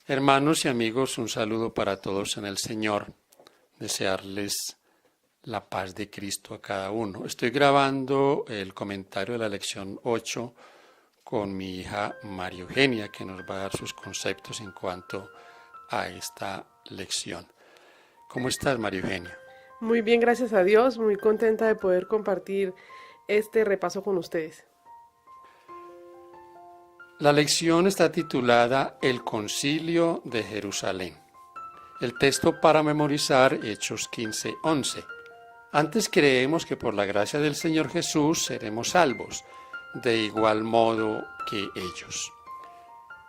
Hermanos y amigos, un saludo para todos en el Señor. Desearles la paz de Cristo a cada uno. Estoy grabando el comentario de la lección 8 con mi hija María Eugenia, que nos va a dar sus conceptos en cuanto a esta lección. ¿Cómo estás, María Eugenia? Muy bien, gracias a Dios, muy contenta de poder compartir este repaso con ustedes. La lección está titulada El Concilio de Jerusalén. El texto para memorizar, Hechos 15:11. Antes creemos que por la gracia del Señor Jesús seremos salvos, de igual modo que ellos.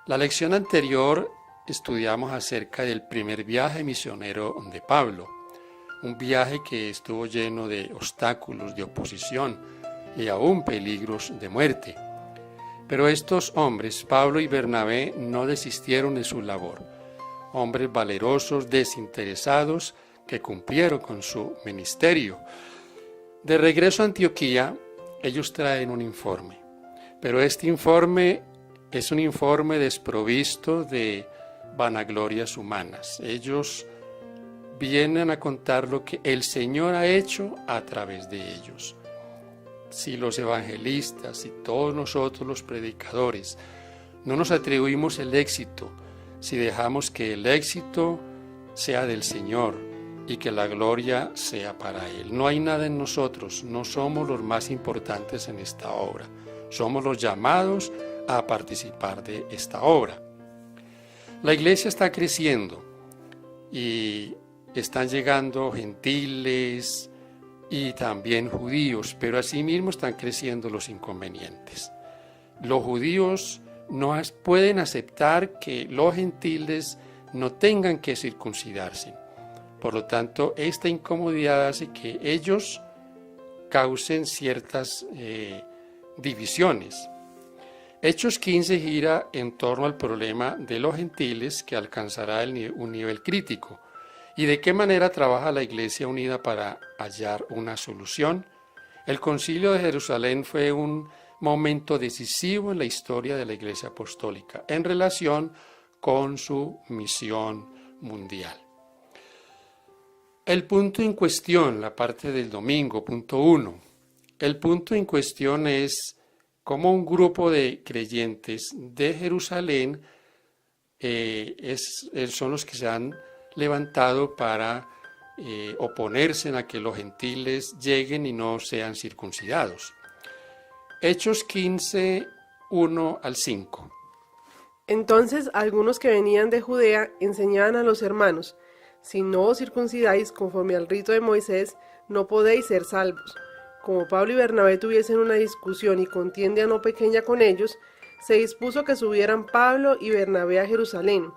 La lección anterior estudiamos acerca del primer viaje misionero de Pablo, un viaje que estuvo lleno de obstáculos, de oposición y aún peligros de muerte. Pero estos hombres, Pablo y Bernabé, no desistieron de su labor. Hombres valerosos, desinteresados, que cumplieron con su ministerio. De regreso a Antioquía, ellos traen un informe. Pero este informe es un informe desprovisto de vanaglorias humanas. Ellos vienen a contar lo que el Señor ha hecho a través de ellos. Si los evangelistas y todos nosotros los predicadores no nos atribuimos el éxito, si dejamos que el éxito sea del Señor y que la gloria sea para Él. No hay nada en nosotros, no somos los más importantes en esta obra. Somos los llamados a participar de esta obra. La iglesia está creciendo y están llegando gentiles y también judíos, pero asimismo están creciendo los inconvenientes. Los judíos no pueden aceptar que los gentiles no tengan que circuncidarse. Por lo tanto, esta incomodidad hace que ellos causen ciertas divisiones. Hechos 15 gira en torno al problema de los gentiles que alcanzará un nivel crítico. ¿Y de qué manera trabaja la Iglesia unida para hallar una solución? El Concilio de Jerusalén fue un momento decisivo en la historia de la Iglesia Apostólica en relación con su misión mundial. El punto en cuestión, la parte del domingo, punto 1. El punto en cuestión es cómo un grupo de creyentes de Jerusalén son los que se han levantado para oponerse a que los gentiles lleguen y no sean circuncidados. Hechos 15, 1 al 5. Entonces algunos que venían de Judea enseñaban a los hermanos: si no os circuncidáis conforme al rito de Moisés, no podéis ser salvos. Como Pablo y Bernabé tuviesen una discusión y contienda no pequeña con ellos, se dispuso que subieran Pablo y Bernabé a Jerusalén,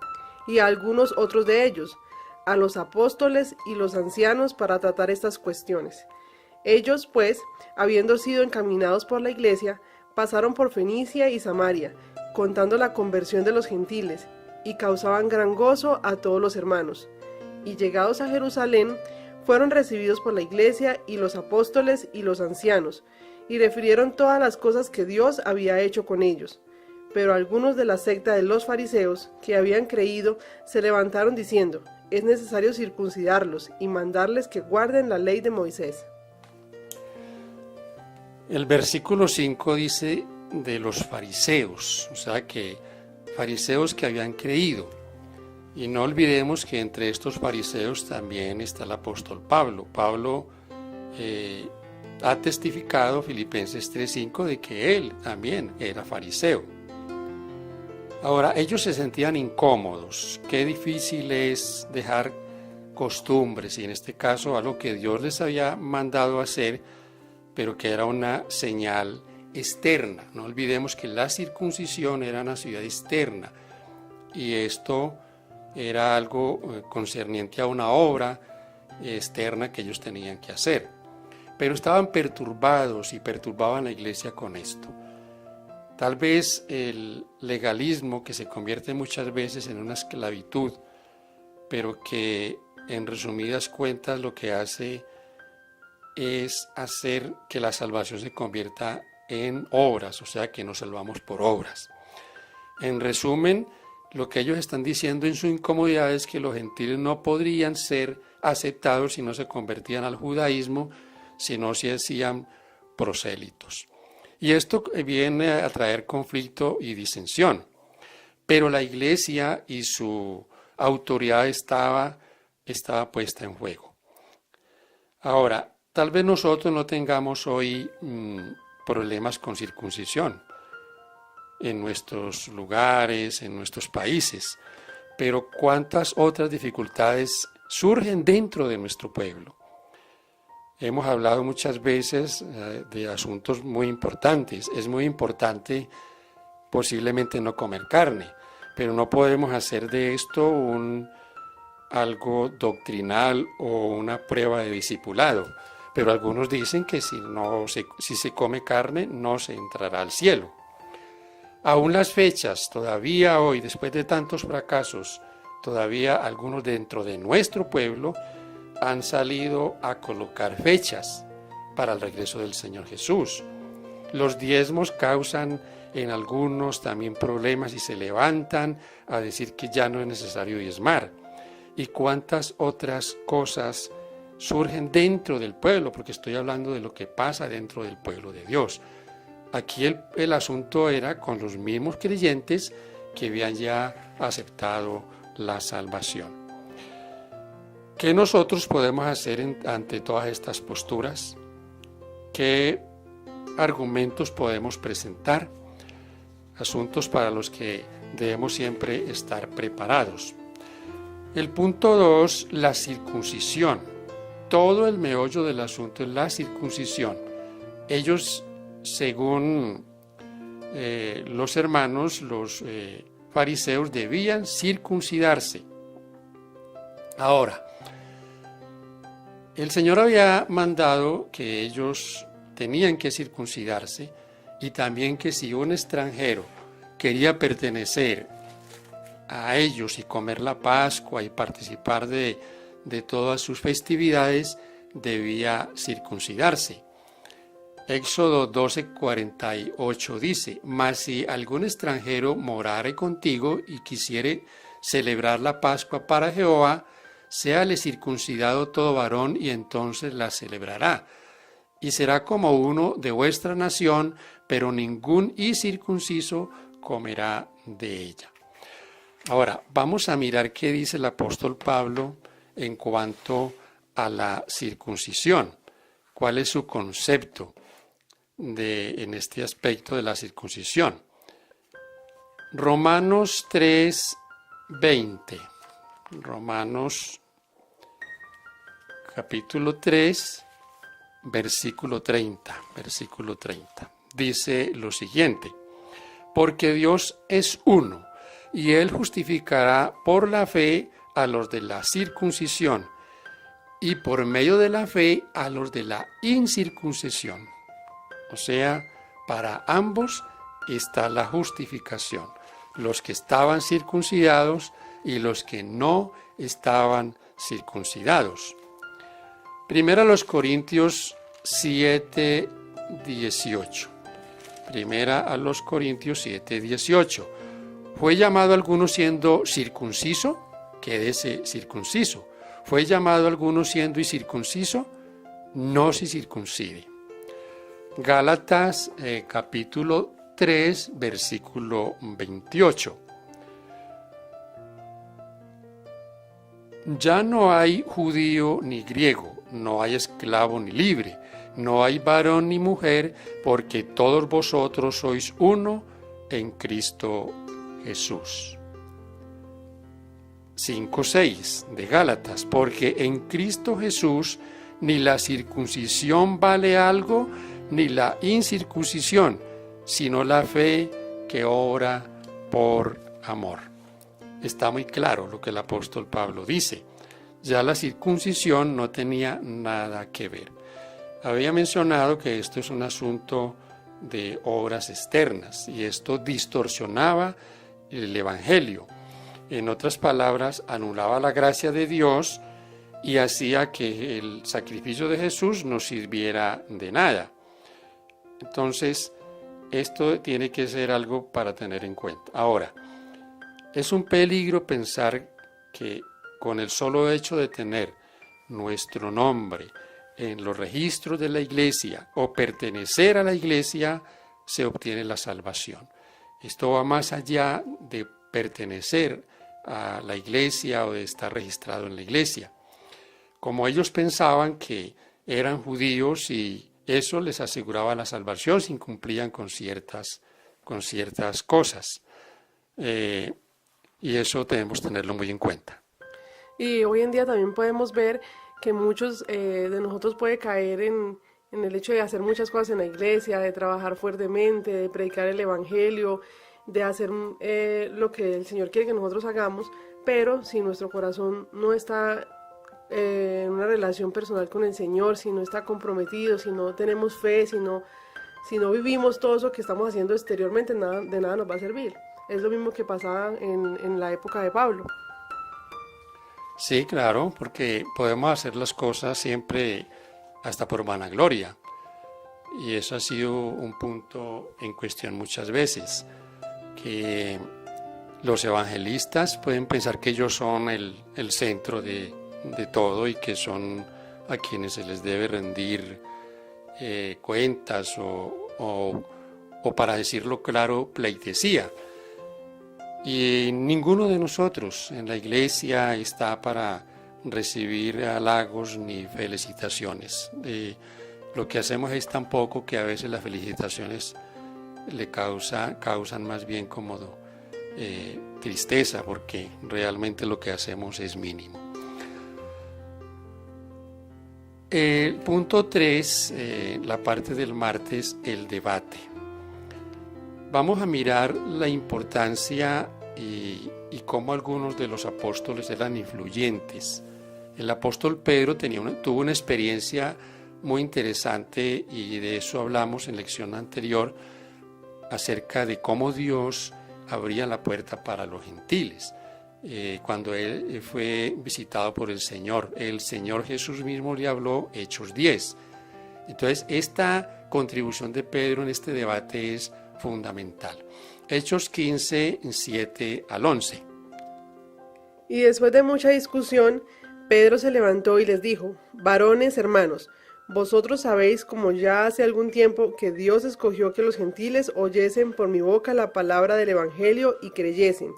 y a algunos otros de ellos, a los apóstoles y los ancianos, para tratar estas cuestiones. Ellos, pues, habiendo sido encaminados por la iglesia, pasaron por Fenicia y Samaria, contando la conversión de los gentiles, y causaban gran gozo a todos los hermanos. Y llegados a Jerusalén, fueron recibidos por la iglesia y los apóstoles y los ancianos, y refirieron todas las cosas que Dios había hecho con ellos. Pero algunos de la secta de los fariseos, que habían creído, se levantaron diciendo: es necesario circuncidarlos y mandarles que guarden la ley de Moisés. El versículo 5 dice de los fariseos, o sea que fariseos que habían creído. Y no olvidemos que entre estos fariseos también está el apóstol Pablo. Pablo ha testificado, Filipenses 3:5, de que él también era fariseo. Ahora, ellos se sentían incómodos. Qué difícil es dejar costumbres, y en este caso algo que Dios les había mandado hacer, pero que era una señal externa. No olvidemos que la circuncisión era una ciudad externa, y esto era algo concerniente a una obra externa que ellos tenían que hacer. Pero estaban perturbados y perturbaban la iglesia con esto. Tal vez el legalismo, que se convierte muchas veces en una esclavitud, pero que en resumidas cuentas lo que hace es hacer que la salvación se convierta en obras, o sea que nos salvamos por obras. En resumen, Lo que ellos están diciendo en su incomodidad es que los gentiles no podrían ser aceptados si no se convertían al judaísmo, si no se hacían prosélitos. Y esto viene a traer conflicto y disensión. Pero la iglesia y su autoridad estaba puesta en juego. Ahora, tal vez nosotros no tengamos hoy problemas con circuncisión en nuestros lugares, en nuestros países, pero cuántas otras dificultades surgen dentro de nuestro pueblo. Hemos hablado muchas veces de asuntos muy importantes. Es muy importante posiblemente no comer carne, pero no podemos hacer de esto algo doctrinal o una prueba de discipulado. Pero algunos dicen que si se come carne no se entrará al cielo. Aún las fechas, todavía hoy, después de tantos fracasos, todavía algunos dentro de nuestro pueblo han salido a colocar fechas para el regreso del Señor Jesús. Los diezmos causan en algunos también problemas y se levantan a decir que ya no es necesario diezmar. Y cuántas otras cosas surgen dentro del pueblo, porque estoy hablando de lo que pasa dentro del pueblo de Dios. Aquí el asunto era con los mismos creyentes que habían ya aceptado la salvación. ¿Qué nosotros podemos hacer ante todas estas posturas? ¿Qué argumentos podemos presentar? Asuntos para los que debemos siempre estar preparados. El punto 2, la circuncisión. Todo el meollo del asunto es la circuncisión. Ellos, según los hermanos, los fariseos, debían circuncidarse. Ahora, el Señor había mandado que ellos tenían que circuncidarse y también que si un extranjero quería pertenecer a ellos y comer la Pascua y participar de todas sus festividades, debía circuncidarse. Éxodo 12:48 dice: mas si algún extranjero morare contigo y quisiere celebrar la Pascua para Jehová, séale circuncidado todo varón y entonces la celebrará. Y será como uno de vuestra nación, pero ningún incircunciso comerá de ella. Ahora, vamos a mirar qué dice el apóstol Pablo en cuanto a la circuncisión. ¿Cuál es su concepto en este aspecto de la circuncisión? Romanos 3:20. Romanos capítulo 3, versículo 30. Dice lo siguiente: porque Dios es uno, y Él justificará por la fe a los de la circuncisión, y por medio de la fe a los de la incircuncisión. O sea, para ambos está la justificación, los que estaban circuncidados y los que no estaban circuncidados. Primera a los Corintios 7:18. Primera a los Corintios 7:18. ¿Fue llamado alguno siendo circunciso? Quédese circunciso. ¿Fue llamado alguno siendo incircunciso? No se circuncide. Gálatas capítulo 3, versículo 28. Ya no hay judío ni griego, no hay esclavo ni libre, no hay varón ni mujer, porque todos vosotros sois uno en Cristo Jesús. 5:6 de Gálatas, porque en Cristo Jesús ni la circuncisión vale algo, ni la incircuncisión, sino la fe que obra por amor. Está muy claro lo que el apóstol Pablo dice. Ya la circuncisión no tenía nada que ver. Había mencionado que esto es un asunto de obras externas y esto distorsionaba el evangelio. En otras palabras, anulaba la gracia de Dios y hacía que el sacrificio de Jesús no sirviera de nada. Entonces, esto tiene que ser algo para tener en cuenta. Ahora, Es un peligro pensar que con el solo hecho de tener nuestro nombre en los registros de la iglesia o pertenecer a la iglesia, se obtiene la salvación. Esto va más allá de pertenecer a la iglesia o de estar registrado en la iglesia. Como ellos pensaban que eran judíos y eso les aseguraba la salvación si cumplían con ciertas cosas. Y eso debemos tenerlo muy en cuenta. Y hoy en día también podemos ver que muchos de nosotros puede caer en el hecho de hacer muchas cosas en la iglesia, de trabajar fuertemente, de predicar el evangelio, de hacer lo que el Señor quiere que nosotros hagamos, pero si nuestro corazón no está en una relación personal con el Señor, si no está comprometido, si no tenemos fe, si no vivimos todo eso que estamos haciendo exteriormente, de nada nos va a servir. Es lo mismo que pasaba en la época de Pablo. Sí, claro, porque podemos hacer las cosas siempre hasta por vanagloria. Y eso ha sido un punto en cuestión muchas veces, que los evangelistas pueden pensar que ellos son el centro de todo y que son a quienes se les debe rendir cuentas o para decirlo claro, pleitesía. Y ninguno de nosotros en la iglesia está para recibir halagos ni felicitaciones. Lo que hacemos es tan poco que a veces las felicitaciones le causan más bien como tristeza, porque realmente lo que hacemos es mínimo. Punto 3, la parte del martes, el debate. Vamos a mirar la importancia y cómo algunos de los apóstoles eran influyentes. El apóstol Pedro tuvo una experiencia muy interesante y de eso hablamos en lección anterior acerca de cómo Dios abría la puerta para los gentiles. Cuando él fue visitado por el Señor Jesús mismo le habló, Hechos 10. Entonces, esta contribución de Pedro en este debate es fundamental. Hechos 15, 7 al 11. Y después de mucha discusión, Pedro se levantó y les dijo: varones hermanos, vosotros sabéis, como ya hace algún tiempo, que Dios escogió que los gentiles oyesen por mi boca la palabra del evangelio y creyesen.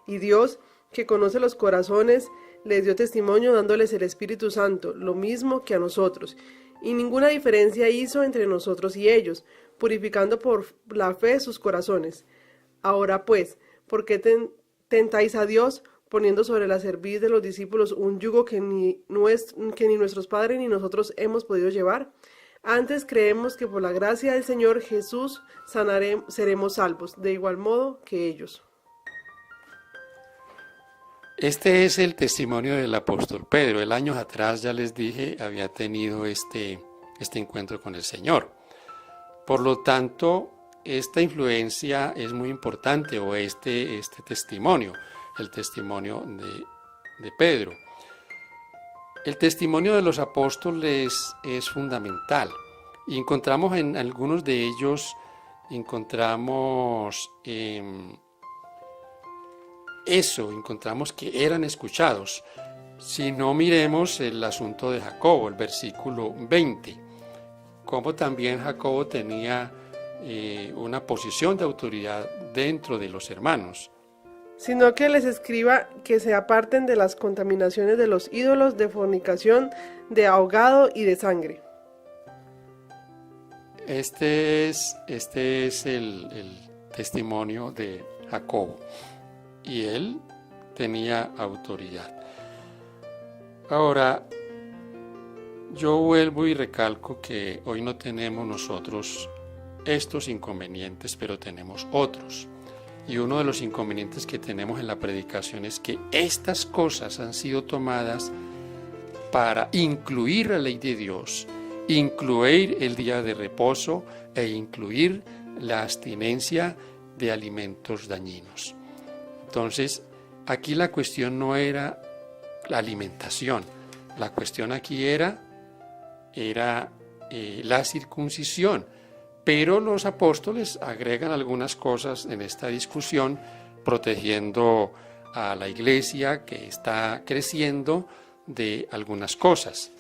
Y Dios, que conoce los corazones, les dio testimonio dándoles el Espíritu Santo, lo mismo que a nosotros. Y ninguna diferencia hizo entre nosotros y ellos, purificando por la fe sus corazones. Ahora pues, ¿por qué tentáis a Dios, poniendo sobre la cerviz de los discípulos un yugo que ni nuestros padres ni nosotros hemos podido llevar? Antes creemos que por la gracia del Señor Jesús seremos salvos, de igual modo que ellos. Este es el testimonio del apóstol Pedro. El años atrás, ya les dije, había tenido este encuentro con el Señor. Por lo tanto, esta influencia es muy importante, o este testimonio, el testimonio de Pedro. El testimonio de los apóstoles es fundamental. Y encontramos en algunos de ellos, encontramos que eran escuchados. Si no, miremos el asunto de Jacobo, el versículo 20, como también Jacobo tenía una posición de autoridad dentro de los hermanos. Sino que les escriba que se aparten de las contaminaciones de los ídolos, de fornicación, de ahogado y de sangre. Este es el testimonio de Jacobo, y él tenía autoridad. Ahora, yo vuelvo y recalco que hoy no tenemos nosotros estos inconvenientes, pero tenemos otros. Y uno de los inconvenientes que tenemos en la predicación es que estas cosas han sido tomadas para incluir la ley de Dios, incluir el día de reposo e incluir la abstinencia de alimentos dañinos. Entonces, aquí la cuestión no era la alimentación, la cuestión aquí era la circuncisión. Pero los apóstoles agregan algunas cosas en esta discusión protegiendo a la iglesia que está creciendo de algunas cosas.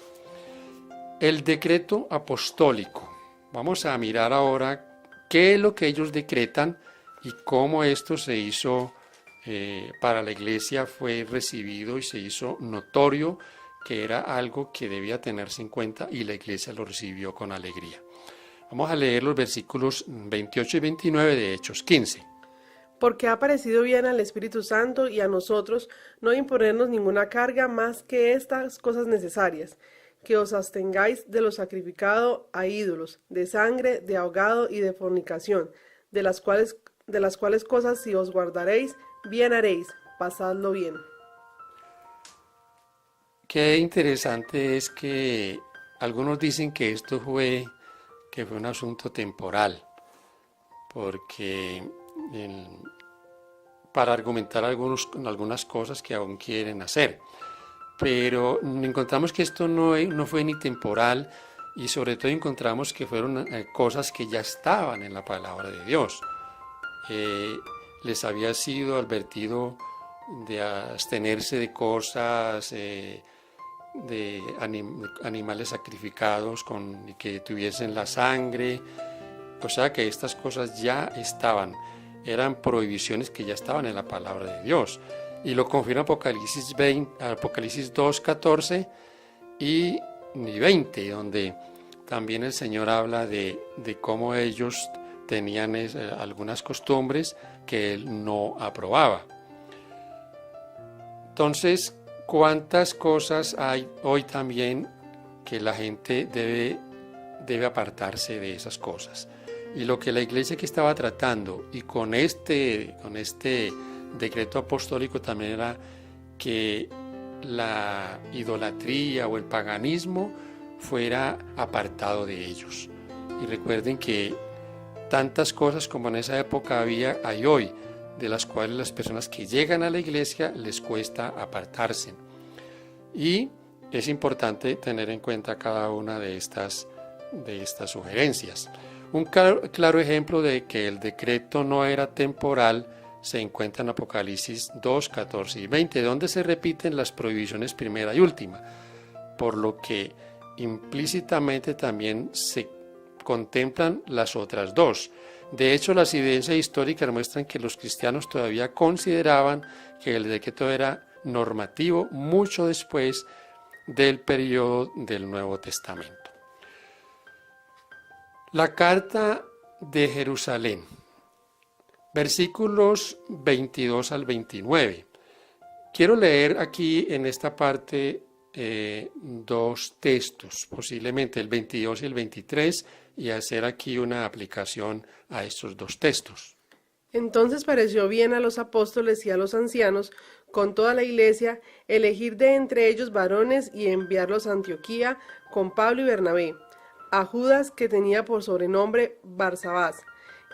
El decreto apostólico. Vamos a mirar ahora qué es lo que ellos decretan y cómo esto se hizo para la iglesia, fue recibido y se hizo notorio que era algo que debía tenerse en cuenta y la iglesia lo recibió con alegría. Vamos a leer los versículos 28 y 29 de Hechos 15. Porque ha parecido bien al Espíritu Santo y a nosotros no imponernos ninguna carga más que estas cosas necesarias, que os abstengáis de lo sacrificado a ídolos, de sangre, de ahogado y de fornicación, de las cuales cosas si os guardaréis, bien haréis, pasadlo bien. Qué interesante es que algunos dicen que esto fue un asunto temporal, porque para argumentar algunas cosas que aún quieren hacer. Pero encontramos que esto no fue ni temporal y sobre todo encontramos que fueron cosas que ya estaban en la palabra de Dios. Les había sido advertido de abstenerse de cosas, de animales sacrificados que tuviesen la sangre. O sea que estas cosas ya estaban, eran prohibiciones que ya estaban en la palabra de Dios. Y lo confirma Apocalipsis 2, 14 y 20, donde también el Señor habla de cómo ellos tenían algunas costumbres que Él no aprobaba. Entonces, ¿cuántas cosas hay hoy también que la gente debe apartarse de esas cosas? Y lo que la iglesia que estaba tratando, y con este decreto apostólico también, era que la idolatría o el paganismo fuera apartado de ellos. Y recuerden que tantas cosas como en esa época hay hoy, de las cuales las personas que llegan a la iglesia les cuesta apartarse. Y es importante tener en cuenta cada una de estas sugerencias. Un claro ejemplo de que el decreto no era temporal se encuentra en Apocalipsis 2, 14 y 20, donde se repiten las prohibiciones primera y última, por lo que implícitamente también se contemplan las otras dos. De hecho, las evidencias históricas muestran que los cristianos todavía consideraban que el decreto era normativo mucho después del periodo del Nuevo Testamento. La carta de Jerusalén, versículos 22 al 29. Quiero leer aquí en esta parte dos textos, posiblemente el 22 y el 23, y hacer aquí una aplicación a estos dos textos. Entonces pareció bien a los apóstoles y a los ancianos, con toda la iglesia, elegir de entre ellos varones y enviarlos a Antioquía con Pablo y Bernabé, a Judas, que tenía por sobrenombre Barsabás,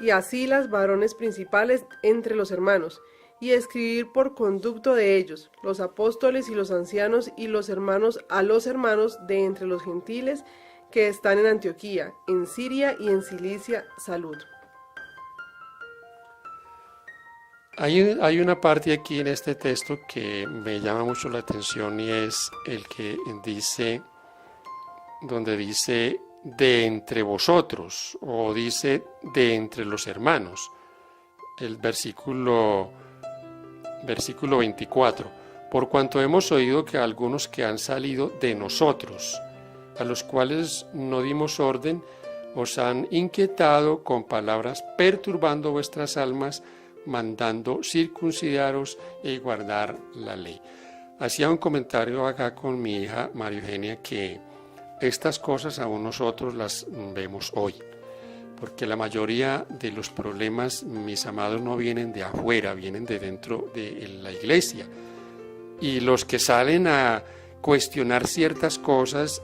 y a Silas, varones principales entre los hermanos, y escribir por conducto de ellos, los apóstoles y los ancianos y los hermanos, a los hermanos de entre los gentiles que están en Antioquía, en Siria y en Cilicia, salud. Hay una parte aquí en este texto que me llama mucho la atención, y es el que dice, donde dice de entre vosotros, o dice de entre los hermanos. El versículo 24. Por cuanto hemos oído que algunos que han salido de nosotros, a los cuales no dimos orden, os han inquietado con palabras, perturbando vuestras almas, mandando circuncidaros y guardar la ley. Hacía un comentario acá con mi hija María Eugenia que estas cosas aún nosotros las vemos hoy, porque la mayoría de los problemas, mis amados, no vienen de afuera, vienen de dentro de la iglesia. Y los que salen a cuestionar ciertas cosas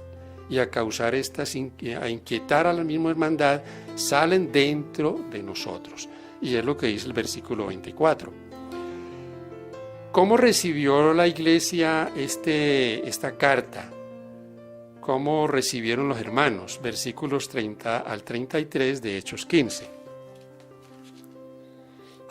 y a causar a inquietar a la misma hermandad, salen dentro de nosotros. Y es lo que dice el versículo 24. ¿Cómo recibió la iglesia esta carta? ¿Cómo recibieron los hermanos? Versículos 30 al 33 de Hechos 15.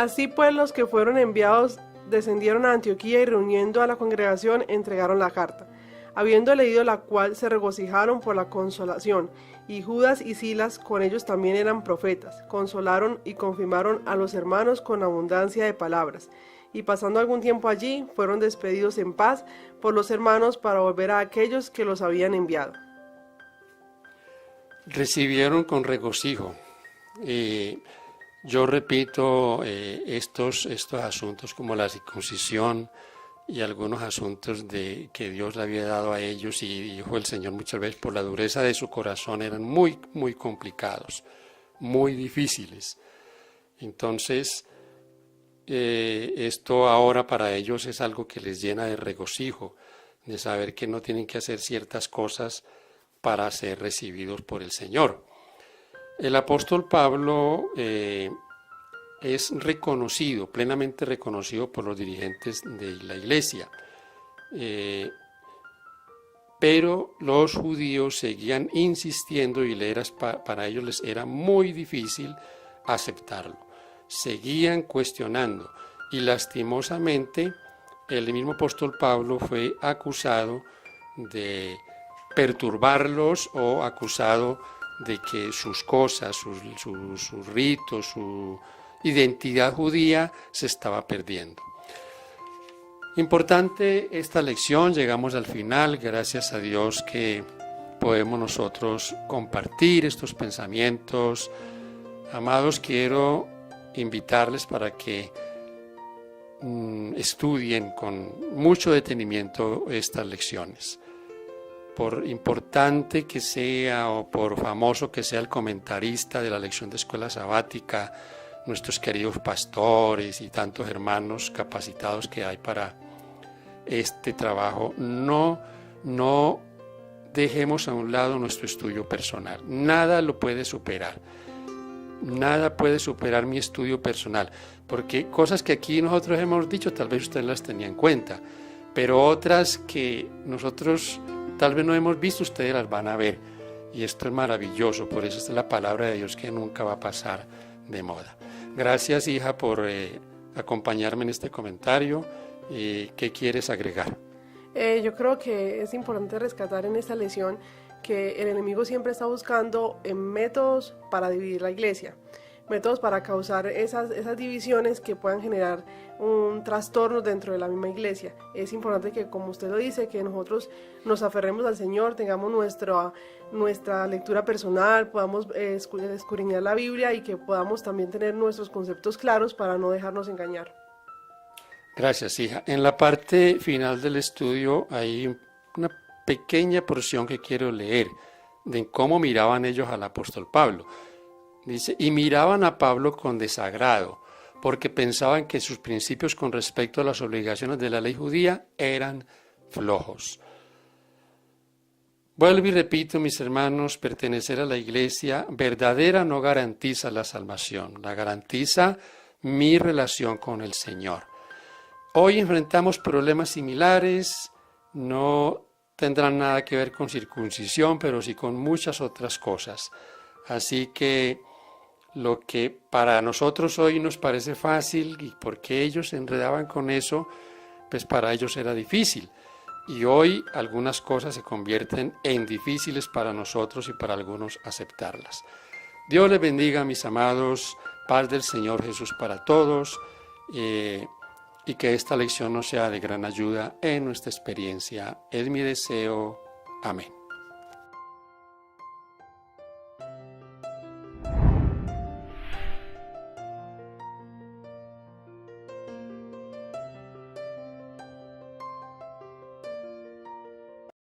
Así pues, los que fueron enviados descendieron a Antioquía y reuniendo a la congregación entregaron la carta. Habiendo leído la cual se regocijaron por la consolación, y Judas y Silas con ellos también eran profetas, consolaron y confirmaron a los hermanos con abundancia de palabras. Y pasando algún tiempo allí, fueron despedidos en paz por los hermanos para volver a aquellos que los habían enviado. Recibieron con regocijo. Yo repito estos asuntos como la circuncisión y algunos asuntos que Dios le había dado a ellos, y dijo el Señor muchas veces por la dureza de su corazón, eran muy, muy complicados, muy difíciles. Entonces, esto ahora para ellos es algo que les llena de regocijo, de saber que no tienen que hacer ciertas cosas para ser recibidos por el Señor. El apóstol Pablo es reconocido, plenamente reconocido por los dirigentes de la iglesia, pero los judíos seguían insistiendo y para ellos les era muy difícil aceptarlo. Seguían cuestionando y lastimosamente el mismo apóstol Pablo fue acusado de perturbarlos o acusado de que sus cosas, sus ritos, su identidad judía se estaba perdiendo. Importante esta lección, llegamos al final, gracias a Dios que podemos nosotros compartir estos pensamientos. Amados, quiero invitarles para que estudien con mucho detenimiento estas lecciones. Por importante que sea o por famoso que sea el comentarista de la lección de escuela sabática, nuestros queridos pastores y tantos hermanos capacitados que hay para este trabajo, no dejemos a un lado nuestro estudio personal. Nada lo puede superar. Nada puede superar mi estudio personal, porque cosas que aquí nosotros hemos dicho, tal vez usted las tenía en cuenta, pero otras que nosotros tal vez no hemos visto, ustedes las van a ver. Y esto es maravilloso, por eso esta es la palabra de Dios que nunca va a pasar de moda. Gracias, hija, por acompañarme en este comentario. ¿Qué quieres agregar? Yo creo que es importante rescatar en esta lección que el enemigo siempre está buscando métodos para dividir la iglesia, métodos para causar esas divisiones que puedan generar un trastorno dentro de la misma iglesia. Es importante que, como usted lo dice, que nosotros nos aferremos al Señor, tengamos nuestra lectura personal, podamos escudriñar la Biblia y que podamos también tener nuestros conceptos claros para no dejarnos engañar. Gracias, hija. En la parte final del estudio hay una pequeña porción que quiero leer de cómo miraban ellos al apóstol Pablo. Dice, y miraban a Pablo con desagrado, porque pensaban que sus principios con respecto a las obligaciones de la ley judía eran flojos. Vuelvo y repito, mis hermanos, pertenecer a la iglesia verdadera no garantiza la salvación, la garantiza mi relación con el Señor. Hoy enfrentamos problemas similares, no tendrán nada que ver con circuncisión, pero sí con muchas otras cosas. Así que lo que para nosotros hoy nos parece fácil, y porque ellos se enredaban con eso, pues para ellos era difícil. Y hoy algunas cosas se convierten en difíciles para nosotros y para algunos aceptarlas. Dios les bendiga, mis amados, paz del Señor Jesús para todos, y que esta lección nos sea de gran ayuda en nuestra experiencia. Es mi deseo. Amén.